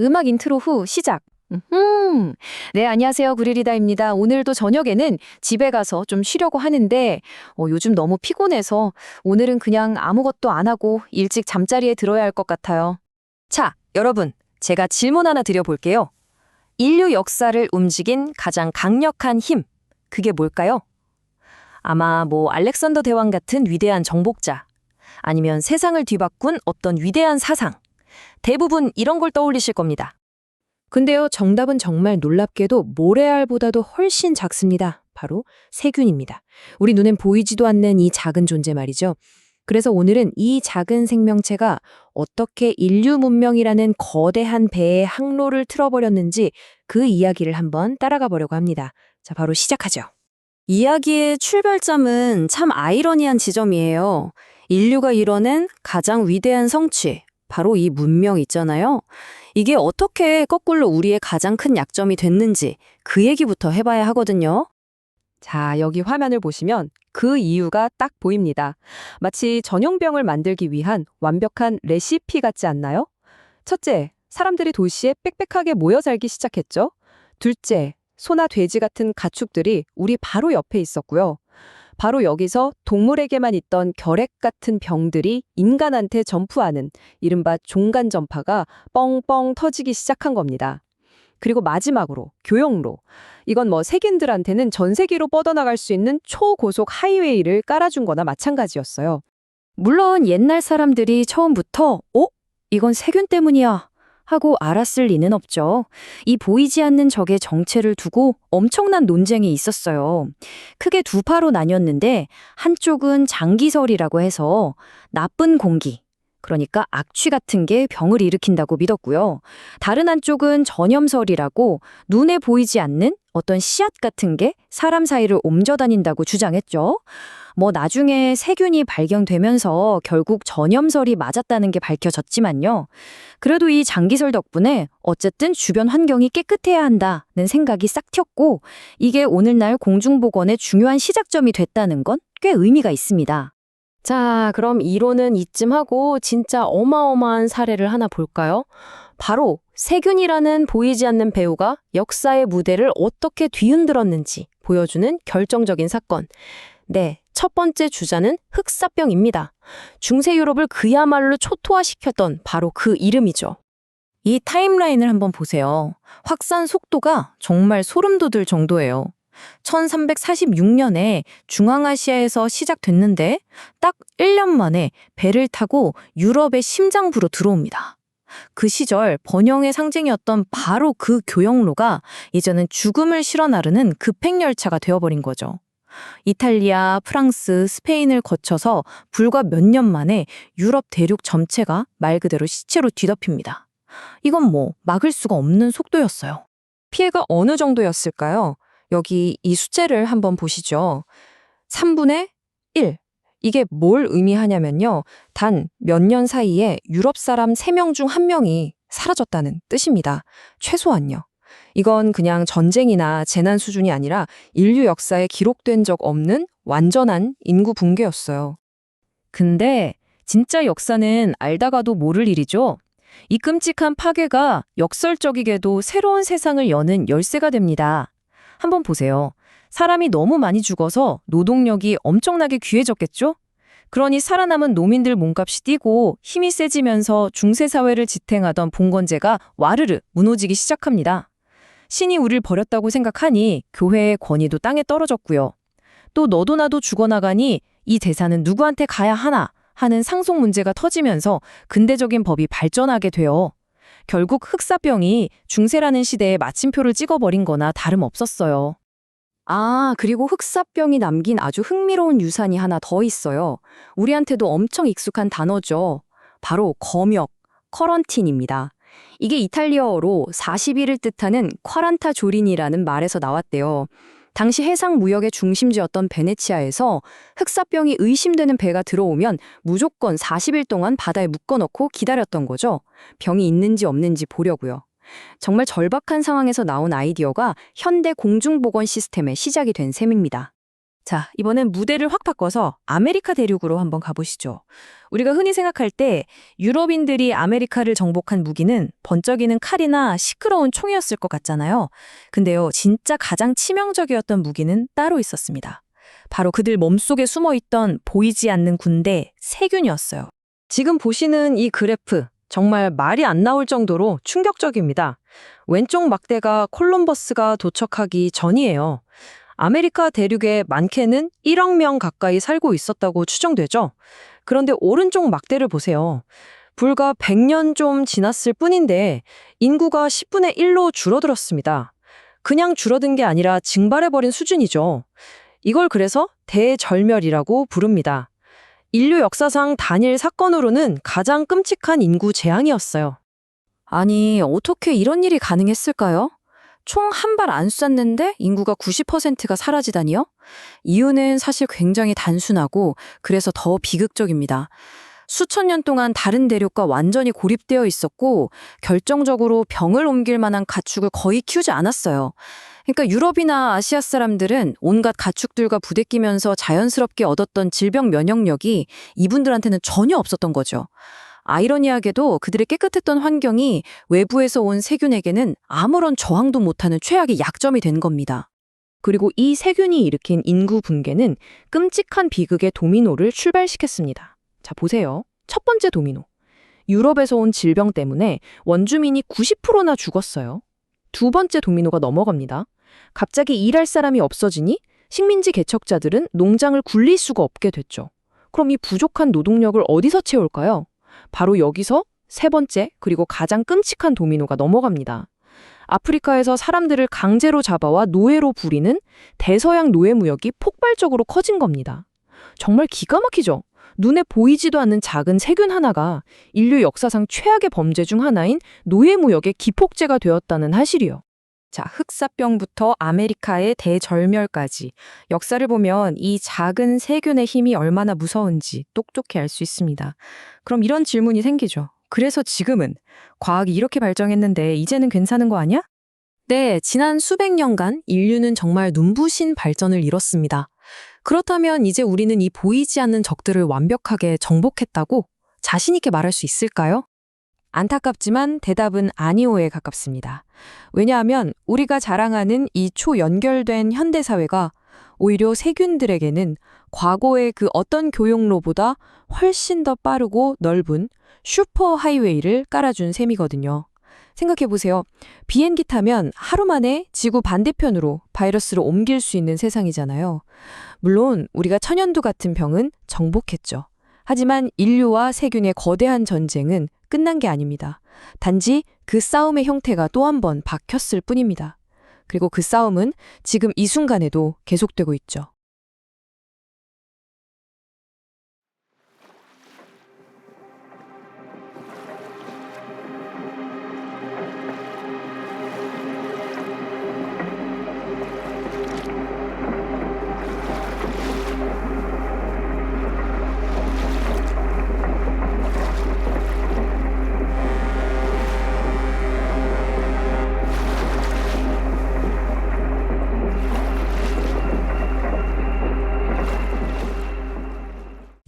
음악 인트로 후 시작. 네, 안녕하세요. 구리리다입니다. 오늘도 저녁에는 집에 가서 좀 쉬려고 하는데 요즘 너무 피곤해서 오늘은 그냥 아무것도 안 하고 일찍 잠자리에 들어야 할 것 같아요. 자, 여러분, 제가 질문 하나 드려볼게요. 인류 역사를 움직인 가장 강력한 힘, 그게 뭘까요? 아마 알렉산더 대왕 같은 위대한 정복자, 아니면 세상을 뒤바꾼 어떤 위대한 사상, 대부분 이런 걸 떠올리실 겁니다. 근데요, 정답은 정말 놀랍게도 모래알보다도 훨씬 작습니다. 바로 세균입니다. 우리 눈엔 보이지도 않는 이 작은 존재 말이죠. 그래서 오늘은 이 작은 생명체가 어떻게 인류 문명이라는 거대한 배의 항로를 틀어버렸는지 그 이야기를 한번 따라가 보려고 합니다. 자, 바로 시작하죠. 이야기의 출발점은 참 아이러니한 지점이에요. 인류가 이뤄낸 가장 위대한 성취, 바로 이 문명 있잖아요. 이게 어떻게 거꾸로 우리의 가장 큰 약점이 됐는지 그 얘기부터 해봐야 하거든요. 자, 여기 화면을 보시면 그 이유가 딱 보입니다. 마치 전용병을 만들기 위한 완벽한 레시피 같지 않나요? 첫째, 사람들이 도시에 빽빽하게 모여 살기 시작했죠. 둘째, 소나 돼지 같은 가축들이 우리 바로 옆에 있었고요. 바로 여기서 동물에게만 있던 결핵 같은 병들이 인간한테 전파하는 이른바 종간 전파가 뻥뻥 터지기 시작한 겁니다. 그리고 마지막으로 교역로. 이건 세균들한테는 전 세계로 뻗어나갈 수 있는 초고속 하이웨이를 깔아준 거나 마찬가지였어요. 물론 옛날 사람들이 처음부터 이건 세균 때문이야 하고 알았을 리는 없죠. 이 보이지 않는 적의 정체를 두고 엄청난 논쟁이 있었어요. 크게 두 파로 나뉘었는데 한쪽은 장기설이라고 해서 나쁜 공기, 그러니까 악취 같은 게 병을 일으킨다고 믿었고요. 다른 한쪽은 전염설이라고 눈에 보이지 않는 어떤 씨앗 같은 게 사람 사이를 옮겨다닌다고 주장했죠. 나중에 세균이 발견되면서 결국 전염설이 맞았다는 게 밝혀졌지만요. 그래도 이 장기설 덕분에 어쨌든 주변 환경이 깨끗해야 한다는 생각이 싹 텄고 이게 오늘날 공중보건의 중요한 시작점이 됐다는 건 꽤 의미가 있습니다. 자, 그럼 이론은 이쯤 하고 진짜 어마어마한 사례를 하나 볼까요? 바로 세균이라는 보이지 않는 배우가 역사의 무대를 어떻게 뒤흔들었는지 보여주는 결정적인 사건. 네, 첫 번째 주자는 흑사병입니다. 중세 유럽을 그야말로 초토화시켰던 바로 그 이름이죠. 이 타임라인을 한번 보세요. 확산 속도가 정말 소름 돋을 정도예요. 1346년에 중앙아시아에서 시작됐는데 딱 1년 만에 배를 타고 유럽의 심장부로 들어옵니다. 그 시절 번영의 상징이었던 바로 그 교역로가 이제는 죽음을 실어 나르는 급행열차가 되어버린 거죠. 이탈리아, 프랑스, 스페인을 거쳐서 불과 몇 년 만에 유럽 대륙 전체가 말 그대로 시체로 뒤덮입니다. 이건 막을 수가 없는 속도였어요. 피해가 어느 정도였을까요? 여기 이 숫자를 한번 보시죠. 3분의 1. 이게 뭘 의미하냐면요. 단 몇 년 사이에 유럽 사람 3명 중 1명이 사라졌다는 뜻입니다. 최소한요. 이건 그냥 전쟁이나 재난 수준이 아니라 인류 역사에 기록된 적 없는 완전한 인구 붕괴였어요. 근데 진짜 역사는 알다가도 모를 일이죠. 이 끔찍한 파괴가 역설적이게도 새로운 세상을 여는 열쇠가 됩니다. 한번 보세요. 사람이 너무 많이 죽어서 노동력이 엄청나게 귀해졌겠죠? 그러니 살아남은 노민들 몸값이 뛰고 힘이 세지면서 중세사회를 지탱하던 봉건제가 와르르 무너지기 시작합니다. 신이 우릴 버렸다고 생각하니 교회의 권위도 땅에 떨어졌고요. 또 너도 나도 죽어나가니 이 재산은 누구한테 가야 하나 하는 상속 문제가 터지면서 근대적인 법이 발전하게 돼요. 결국 흑사병이 중세라는 시대에 마침표를 찍어버린 거나 다름없었어요. 그리고 흑사병이 남긴 아주 흥미로운 유산이 하나 더 있어요. 우리한테도 엄청 익숙한 단어죠. 바로 검역, 커런틴입니다. 이게 이탈리아어로 40일을 뜻하는 쿼란타 조린이라는 말에서 나왔대요. 당시 해상 무역의 중심지였던 베네치아에서 흑사병이 의심되는 배가 들어오면 무조건 40일 동안 바다에 묶어놓고 기다렸던 거죠. 병이 있는지 없는지 보려고요. 정말 절박한 상황에서 나온 아이디어가 현대 공중보건 시스템의 시작이 된 셈입니다. 자, 이번엔 무대를 확 바꿔서 아메리카 대륙으로 한번 가보시죠. 우리가 흔히 생각할 때 유럽인들이 아메리카를 정복한 무기는 번쩍이는 칼이나 시끄러운 총이었을 것 같잖아요. 근데요, 진짜 가장 치명적이었던 무기는 따로 있었습니다. 바로 그들 몸속에 숨어있던 보이지 않는 군대, 세균이었어요. 지금 보시는 이 그래프, 정말 말이 안 나올 정도로 충격적입니다. 왼쪽 막대가 콜럼버스가 도착하기 전이에요. 아메리카 대륙에 많게는 1억 명 가까이 살고 있었다고 추정되죠. 그런데 오른쪽 막대를 보세요. 불과 100년 좀 지났을 뿐인데 인구가 10분의 1로 줄어들었습니다. 그냥 줄어든 게 아니라 증발해버린 수준이죠. 이걸 그래서 대절멸이라고 부릅니다. 인류 역사상 단일 사건으로는 가장 끔찍한 인구 재앙이었어요. 아니, 어떻게 이런 일이 가능했을까요? 총 한 발 안 쐈는데 인구가 90%가 사라지다니요? 이유는 사실 굉장히 단순하고 그래서 더 비극적입니다. 수천 년 동안 다른 대륙과 완전히 고립되어 있었고 결정적으로 병을 옮길 만한 가축을 거의 키우지 않았어요. 그러니까 유럽이나 아시아 사람들은 온갖 가축들과 부대끼면서 자연스럽게 얻었던 질병 면역력이 이분들한테는 전혀 없었던 거죠. 아이러니하게도 그들의 깨끗했던 환경이 외부에서 온 세균에게는 아무런 저항도 못하는 최악의 약점이 된 겁니다. 그리고 이 세균이 일으킨 인구 붕괴는 끔찍한 비극의 도미노를 출발시켰습니다. 자, 보세요. 첫 번째 도미노. 유럽에서 온 질병 때문에 원주민이 90%나 죽었어요. 두 번째 도미노가 넘어갑니다. 갑자기 일할 사람이 없어지니 식민지 개척자들은 농장을 굴릴 수가 없게 됐죠. 그럼 이 부족한 노동력을 어디서 채울까요? 바로 여기서 세 번째, 그리고 가장 끔찍한 도미노가 넘어갑니다. 아프리카에서 사람들을 강제로 잡아와 노예로 부리는 대서양 노예 무역이 폭발적으로 커진 겁니다. 정말 기가 막히죠? 눈에 보이지도 않는 작은 세균 하나가 인류 역사상 최악의 범죄 중 하나인 노예 무역의 기폭제가 되었다는 사실이요. 자, 흑사병부터 아메리카의 대절멸까지 역사를 보면 이 작은 세균의 힘이 얼마나 무서운지 똑똑히 알 수 있습니다. 그럼 이런 질문이 생기죠. 그래서 지금은 과학이 이렇게 발전했는데 이제는 괜찮은 거 아니야? 네, 지난 수백 년간 인류는 정말 눈부신 발전을 이뤘습니다. 그렇다면 이제 우리는 이 보이지 않는 적들을 완벽하게 정복했다고 자신 있게 말할 수 있을까요? 안타깝지만 대답은 아니오에 가깝습니다. 왜냐하면 우리가 자랑하는 이 초연결된 현대사회가 오히려 세균들에게는 과거의 그 어떤 교역로보다 훨씬 더 빠르고 넓은 슈퍼 하이웨이를 깔아준 셈이거든요. 생각해보세요. 비행기 타면 하루 만에 지구 반대편으로 바이러스를 옮길 수 있는 세상이잖아요. 물론 우리가 천연두 같은 병은 정복했죠. 하지만 인류와 세균의 거대한 전쟁은 끝난 게 아닙니다. 단지 그 싸움의 형태가 또 한 번 바뀌었을 뿐입니다. 그리고 그 싸움은 지금 이 순간에도 계속되고 있죠.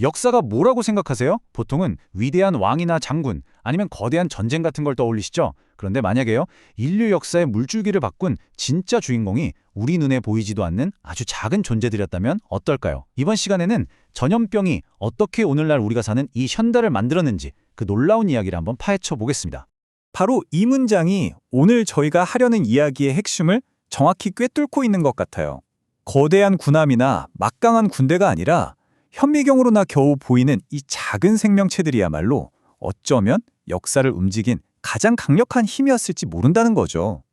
역사가 뭐라고 생각하세요? 보통은 위대한 왕이나 장군, 아니면 거대한 전쟁 같은 걸 떠올리시죠? 그런데 만약에요, 인류 역사의 물줄기를 바꾼 진짜 주인공이 우리 눈에 보이지도 않는 아주 작은 존재들이었다면 어떨까요? 이번 시간에는 전염병이 어떻게 오늘날 우리가 사는 이 현대를 만들었는지 그 놀라운 이야기를 한번 파헤쳐 보겠습니다. 바로 이 문장이 오늘 저희가 하려는 이야기의 핵심을 정확히 꿰뚫고 있는 것 같아요. 거대한 군함이나 막강한 군대가 아니라 현미경으로나 겨우 보이는 이 작은 생명체들이야말로 어쩌면 역사를 움직인 가장 강력한 힘이었을지 모른다는 거죠.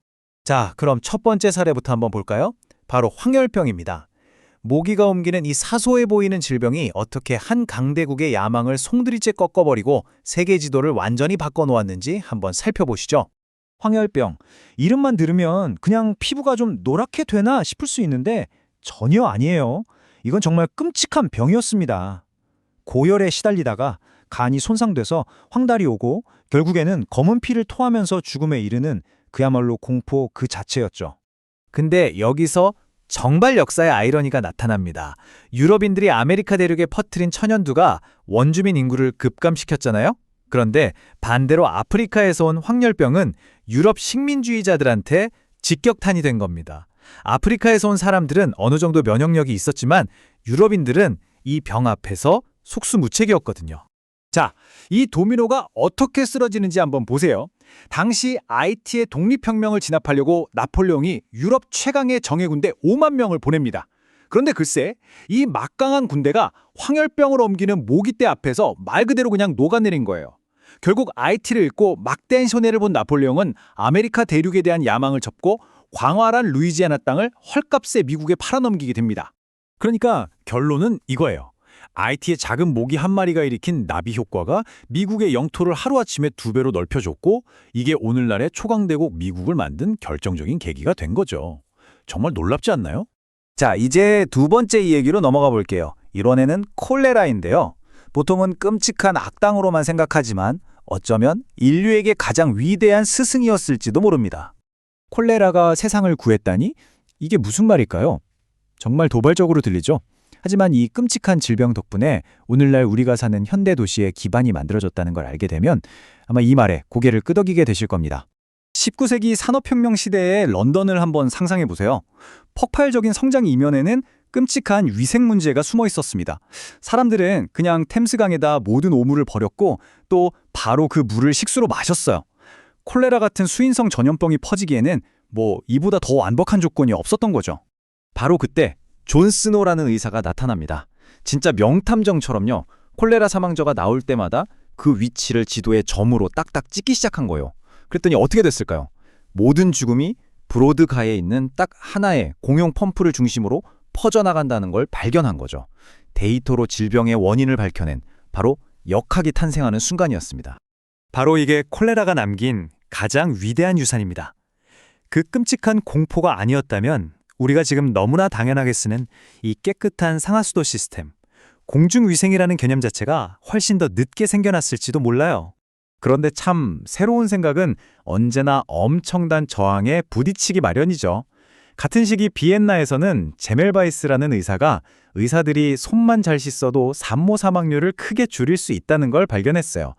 자, 그럼 첫 번째 사례부터 한번 볼까요? 바로 황열병입니다. 모기가 옮기는 이 사소해 보이는 질병이 어떻게 한 강대국의 야망을 송두리째 꺾어버리고 세계 지도를 완전히 바꿔놓았는지 한번 살펴보시죠. 황열병, 이름만 들으면 그냥 피부가 좀 노랗게 되나 싶을 수 있는데 전혀 아니에요. 이건 정말 끔찍한 병이었습니다. 고열에 시달리다가 간이 손상돼서 황달이 오고 결국에는 검은 피를 토하면서 죽음에 이르는 그야말로 공포 그 자체였죠. 근데 여기서 정발 역사의 아이러니가 나타납니다. 유럽인들이 아메리카 대륙에 퍼뜨린 천연두가 원주민 인구를 급감시켰잖아요. 그런데 반대로 아프리카에서 온 황열병은 유럽 식민주의자들한테 직격탄이 된 겁니다. 아프리카에서 온 사람들은 어느 정도 면역력이 있었지만 유럽인들은 이 병 앞에서 속수무책이었거든요. 자, 이 도미노가 어떻게 쓰러지는지 한번 보세요. 당시 IT의 독립혁명을 진압하려고 나폴레옹이 유럽 최강의 정예군대 5만 명을 보냅니다. 그런데 글쎄, 이 막강한 군대가 황열병을 옮기는 모기떼 앞에서 말 그대로 그냥 녹아내린 거예요. 결국 IT를 잃고 막대한 손해를 본 나폴레옹은 아메리카 대륙에 대한 야망을 접고 광활한 루이지아나 땅을 헐값에 미국에 팔아넘기게 됩니다. 그러니까 결론은 이거예요. IT의 작은 모기 한 마리가 일으킨 나비 효과가 미국의 영토를 하루아침에 2배로 넓혀줬고 이게 오늘날의 초강대국 미국을 만든 결정적인 계기가 된 거죠. 정말 놀랍지 않나요? 자, 이제 두 번째 이야기로 넘어가 볼게요. 이번에는 콜레라인데요. 보통은 끔찍한 악당으로만 생각하지만 어쩌면 인류에게 가장 위대한 스승이었을지도 모릅니다. 콜레라가 세상을 구했다니? 이게 무슨 말일까요? 정말 도발적으로 들리죠? 하지만 이 끔찍한 질병 덕분에 오늘날 우리가 사는 현대 도시의 기반이 만들어졌다는 걸 알게 되면 아마 이 말에 고개를 끄덕이게 되실 겁니다. 19세기 산업혁명 시대의 런던을 한번 상상해 보세요. 폭발적인 성장 이면에는 끔찍한 위생 문제가 숨어 있었습니다. 사람들은 그냥 템스강에다 모든 오물을 버렸고 또 바로 그 물을 식수로 마셨어요. 콜레라 같은 수인성 전염병이 퍼지기에는 이보다 더 완벽한 조건이 없었던 거죠. 바로 그때 존 스노라는 의사가 나타납니다. 진짜 명탐정처럼요. 콜레라 사망자가 나올 때마다 그 위치를 지도에 점으로 딱딱 찍기 시작한 거예요. 그랬더니 어떻게 됐을까요? 모든 죽음이 브로드가에 있는 딱 하나의 공용 펌프를 중심으로 퍼져나간다는 걸 발견한 거죠. 데이터로 질병의 원인을 밝혀낸 바로 역학이 탄생하는 순간이었습니다. 바로 이게 콜레라가 남긴 가장 위대한 유산입니다. 그 끔찍한 공포가 아니었다면 우리가 지금 너무나 당연하게 쓰는 이 깨끗한 상하수도 시스템, 공중위생이라는 개념 자체가 훨씬 더 늦게 생겨났을지도 몰라요. 그런데 참 새로운 생각은 언제나 엄청난 저항에 부딪히기 마련이죠. 같은 시기 비엔나에서는 제멜바이스라는 의사가 의사들이 손만 잘 씻어도 산모 사망률을 크게 줄일 수 있다는 걸 발견했어요.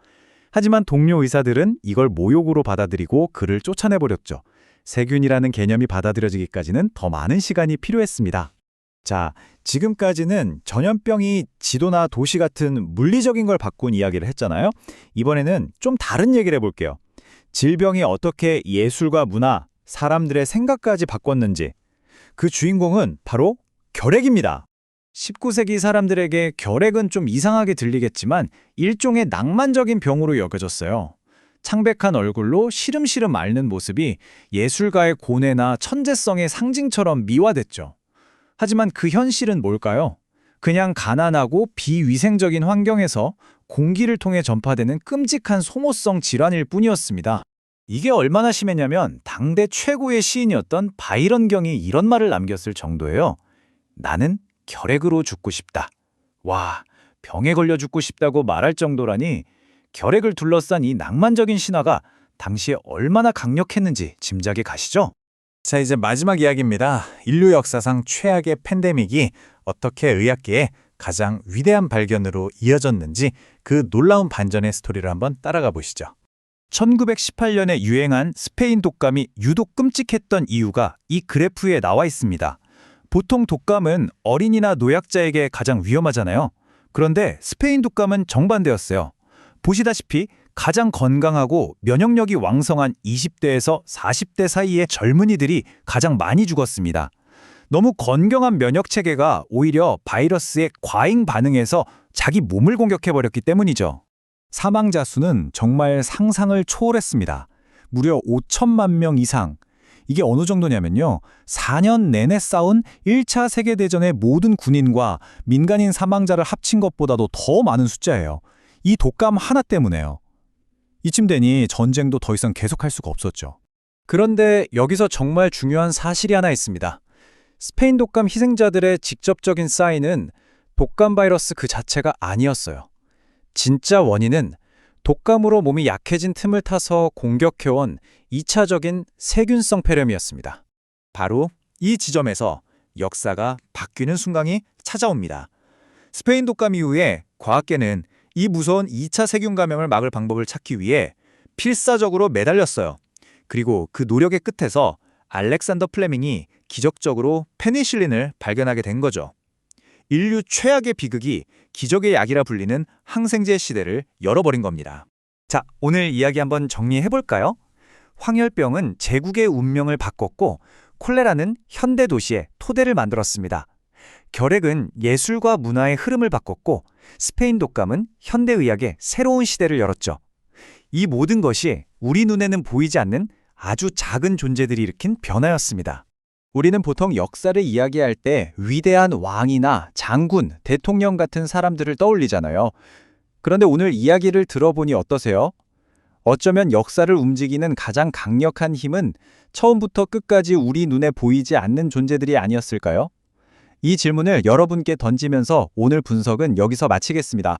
하지만 동료 의사들은 이걸 모욕으로 받아들이고 그를 쫓아내버렸죠. 세균이라는 개념이 받아들여지기까지는 더 많은 시간이 필요했습니다. 자, 지금까지는 전염병이 지도나 도시 같은 물리적인 걸 바꾼 이야기를 했잖아요. 이번에는 좀 다른 얘기를 해볼게요. 질병이 어떻게 예술과 문화, 사람들의 생각까지 바꿨는지. 그 주인공은 바로 결핵입니다. 19세기 사람들에게 결핵은 좀 이상하게 들리겠지만 일종의 낭만적인 병으로 여겨졌어요. 창백한 얼굴로 시름시름 앓는 모습이 예술가의 고뇌나 천재성의 상징처럼 미화됐죠. 하지만 그 현실은 뭘까요? 그냥 가난하고 비위생적인 환경에서 공기를 통해 전파되는 끔찍한 소모성 질환일 뿐이었습니다. 이게 얼마나 심했냐면 당대 최고의 시인이었던 바이런 경이 이런 말을 남겼을 정도예요. 나는 결핵으로 죽고 싶다. 와, 병에 걸려 죽고 싶다고 말할 정도라니 결핵을 둘러싼 이 낭만적인 신화가 당시에 얼마나 강력했는지 짐작이 가시죠? 자, 이제 마지막 이야기입니다. 인류 역사상 최악의 팬데믹이 어떻게 의학계의 가장 위대한 발견으로 이어졌는지 그 놀라운 반전의 스토리를 한번 따라가 보시죠. 1918년에 유행한 스페인 독감이 유독 끔찍했던 이유가 이 그래프에 나와 있습니다. 보통 독감은 어린이나 노약자에게 가장 위험하잖아요. 그런데 스페인 독감은 정반대였어요. 보시다시피 가장 건강하고 면역력이 왕성한 20대에서 40대 사이의 젊은이들이 가장 많이 죽었습니다. 너무 건강한 면역체계가 오히려 바이러스에 과잉 반응해서 자기 몸을 공격해버렸기 때문이죠. 사망자 수는 정말 상상을 초월했습니다. 무려 5천만 명 이상. 이게 어느 정도냐면요. 4년 내내 싸운 1차 세계대전의 모든 군인과 민간인 사망자를 합친 것보다도 더 많은 숫자예요. 이 독감 하나 때문에요. 이쯤 되니 전쟁도 더 이상 계속할 수가 없었죠. 그런데 여기서 정말 중요한 사실이 하나 있습니다. 스페인 독감 희생자들의 직접적인 사인은 독감 바이러스 그 자체가 아니었어요. 진짜 원인은 독감으로 몸이 약해진 틈을 타서 공격해온 2차적인 세균성 폐렴이었습니다. 바로 이 지점에서 역사가 바뀌는 순간이 찾아옵니다. 스페인 독감 이후에 과학계는 이 무서운 2차 세균 감염을 막을 방법을 찾기 위해 필사적으로 매달렸어요. 그리고 그 노력의 끝에서 알렉산더 플레밍이 기적적으로 페니실린을 발견하게 된 거죠. 인류 최악의 비극이 기적의 약이라 불리는 항생제 시대를 열어버린 겁니다. 자, 오늘 이야기 한번 정리해볼까요? 황열병은 제국의 운명을 바꿨고 콜레라는 현대 도시의 토대를 만들었습니다. 결핵은 예술과 문화의 흐름을 바꿨고 스페인 독감은 현대의학의 새로운 시대를 열었죠. 이 모든 것이 우리 눈에는 보이지 않는 아주 작은 존재들이 일으킨 변화였습니다. 우리는 보통 역사를 이야기할 때 위대한 왕이나 장군, 대통령 같은 사람들을 떠올리잖아요. 그런데 오늘 이야기를 들어보니 어떠세요? 어쩌면 역사를 움직이는 가장 강력한 힘은 처음부터 끝까지 우리 눈에 보이지 않는 존재들이 아니었을까요? 이 질문을 여러분께 던지면서 오늘 분석은 여기서 마치겠습니다.